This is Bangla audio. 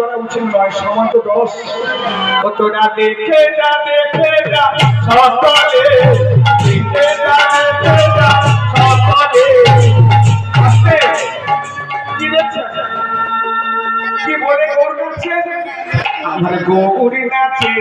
করা উচিত নয়, সময় তো দোষ। তোরা দেখে যা সকলে, দেখে যা সকলে। কি দেখছেন? কি বলে গৌর নাচছে? আমার গৌর নাচে